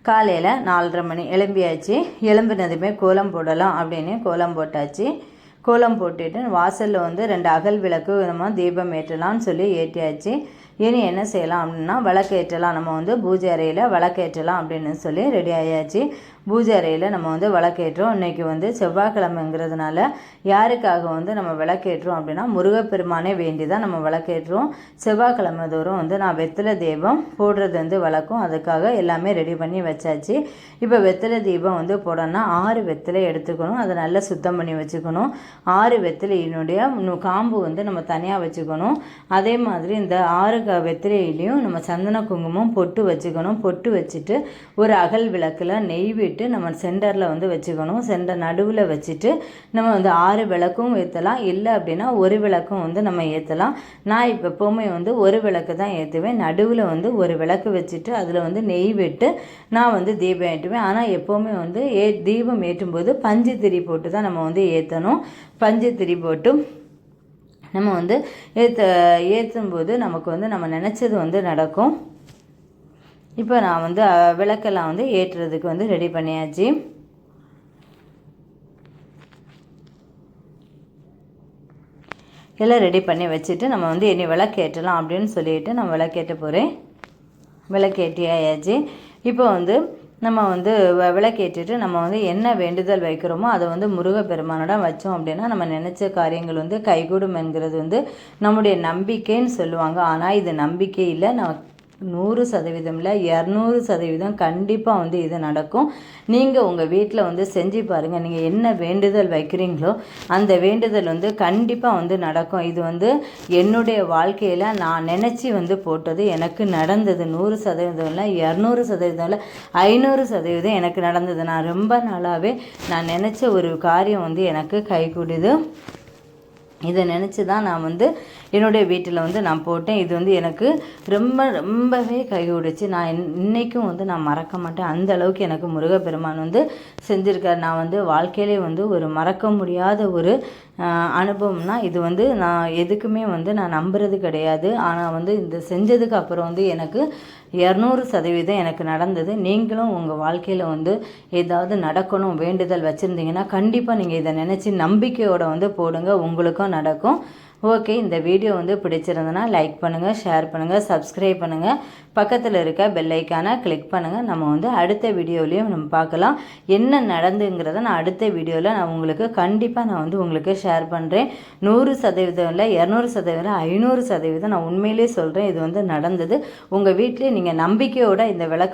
காலையில் 4:30 மணி எழும்பியாச்சு. எழும்பினதுமே கோலம் போடலாம் அப்படின்னு கோலம் போட்டாச்சு. கோலம் போட்டுட்டு வாசலில் வந்து 2 அகல் விளக்கு நம்ம தீபம் ஏற்றலாம்னு சொல்லி ஏற்றியாச்சு. இனி என்ன செய்யலாம் அப்படின்னா விளக்கு ஏற்றலாம். நம்ம வந்து பூஜை அறையில் விளக்கு ஏற்றலாம் அப்படின்னு சொல்லி ரெடி ஆயாச்சு. பூஜை அறையில் நம்ம வந்து விளக்கேற்றோம். இன்றைக்கி வந்து செவ்வாய்க்கிழமைங்கிறதுனால யாருக்காக வந்து நம்ம விளக்கேற்றோம் அப்படின்னா முருகப்பெருமானே வேண்டி தான் நம்ம விளக்கேற்றோம். செவ்வாய்க்கிழமை தோறும் வந்து நான் வெத்தலை தீபம் போடுறது வந்து வழக்கம். அதுக்காக எல்லாமே ரெடி பண்ணி வச்சாச்சு. இப்போ வெத்தலை தீபம் வந்து போடணும்னா 6 வெத்தலை எடுத்துக்கணும். அதை நல்லா சுத்தம் பண்ணி வச்சுக்கணும். 6 வெத்தலையினுடைய காம்பு வந்து நம்ம தனியாக வச்சுக்கணும். அதே மாதிரி இந்த 6 வெத்தலையிலையும் நம்ம சந்தன குங்குமம் பொட்டு வச்சுக்கணும். பொட்டு வச்சுட்டு ஒரு அகல் விளக்கில் நெய் விட்டு நம்ம சென்டரில் வந்து வச்சுக்கணும். சென்டர் நடுவில் வச்சுட்டு நம்ம வந்து 6 விளக்கும் ஏற்றலாம். இல்லை அப்படின்னா ஒரு விளக்கும் வந்து நம்ம ஏற்றலாம். நான் இப்போ எப்போவுமே வந்து ஒரு விளக்கு தான் ஏற்றுவேன். நடுவில் வந்து ஒரு விளக்கு வச்சுட்டு அதில் வந்து நெய் விட்டு நான் வந்து தீபம் ஏற்றுவேன். ஆனால் எப்போவுமே வந்து தீபம் ஏற்றும்போது பஞ்சு திரி போட்டு தான் நம்ம வந்து ஏற்றணும். பஞ்சு திரி போட்டு நம்ம வந்து ஏற்றும்போது நமக்கு வந்து நம்ம நினச்சது வந்து நடக்கும். இப்போ நான் வந்து விளக்கெல்லாம் வந்து ஏற்றுறதுக்கு வந்து ரெடி பண்ணியாச்சு. எல்லாம் ரெடி பண்ணி வச்சுட்டு நம்ம வந்து இனி விளக்கேற்றலாம் அப்படின்னு சொல்லிட்டு நான் விளக்கேற்ற போகிறேன். விளக்கேற்றியாச்சு. இப்போ வந்து நம்ம வந்து விளக்கேற்றிட்டு நம்ம வந்து என்ன வேண்டுதல் வைக்கிறோமோ அதை வந்து முருகப்பெருமானிடம் வச்சோம் அப்படின்னா நம்ம நினச்ச காரியங்கள் வந்து கைகூடும் என்கிறது வந்து நம்முடைய நம்பிக்கைன்னு சொல்லுவாங்க. ஆனால் இது நம்பிக்கை இல்லை, நான் 100% இல்லை 200% கண்டிப்பாக வந்து இது நடக்கும். நீங்கள் உங்கள் வீட்டில் வந்து செஞ்சு பாருங்கள். நீங்கள் என்ன வேண்டுதல் வைக்கிறீங்களோ அந்த வேண்டுதல் வந்து கண்டிப்பாக வந்து நடக்கும். இது வந்து என்னுடைய வாழ்க்கையில் நான் நினச்சி வந்து போட்டது எனக்கு நடந்தது. 100% இல்லை 200% இல்லை 500% எனக்கு நடந்தது. நான் ரொம்ப நாளாகவே நான் நினச்ச ஒரு காரியம் வந்து எனக்கு கைகூடுது. இதை நினச்சி தான் நான் வந்து என்னுடைய வீட்டில் வந்து நான் போட்டேன். இது வந்து எனக்கு ரொம்பவே கைகூடுச்சு. நான் இன்றைக்கும் வந்து நான் மறக்க மாட்டேன். அந்த அளவுக்கு எனக்கு முருகப்பெருமான் வந்து செஞ்சுருக்கார். நான் வந்து வாழ்க்கையிலே வந்து ஒரு மறக்க முடியாத ஒரு அனுபவம்னா இது வந்து நான் எதுக்குமே வந்து நான் நம்புறது கிடையாது. ஆனால் வந்து இந்த செஞ்சதுக்கு அப்புறம் வந்து எனக்கு 200% எனக்கு நடந்தது. நீங்களும் உங்கள் வாழ்க்கையில் வந்து ஏதாவது நடக்கணும் வேண்டுதல் வச்சுருந்தீங்கன்னா கண்டிப்பாக நீங்கள் இதை நினச்சி நம்பிக்கையோடு வந்து போடுங்க, உங்களுக்கும் நடக்கும். ஓகே, இந்த வீடியோ வந்து பிடிச்சிருந்ததுன்னா லைக் பண்ணுங்கள், ஷேர் பண்ணுங்கள், சப்ஸ்கிரைப் பண்ணுங்கள், பக்கத்தில் இருக்க பெல் ஐக்கானை கிளிக் பண்ணுங்கள். நம்ம வந்து அடுத்த வீடியோலையும் நம்ம பார்க்கலாம். என்ன நடந்துங்கிறத நான் அடுத்த வீடியோவில் நான் உங்களுக்கு கண்டிப்பாக நான் வந்து உங்களுக்கு ஷேர் பண்ணுறேன். 100% இல்லை 200% 500% நான் உண்மையிலே சொல்கிறேன். இது வந்து நடந்தது. உங்கள் வீட்டிலே நீங்கள் நம்பிக்கையோடு இந்த விளக்கு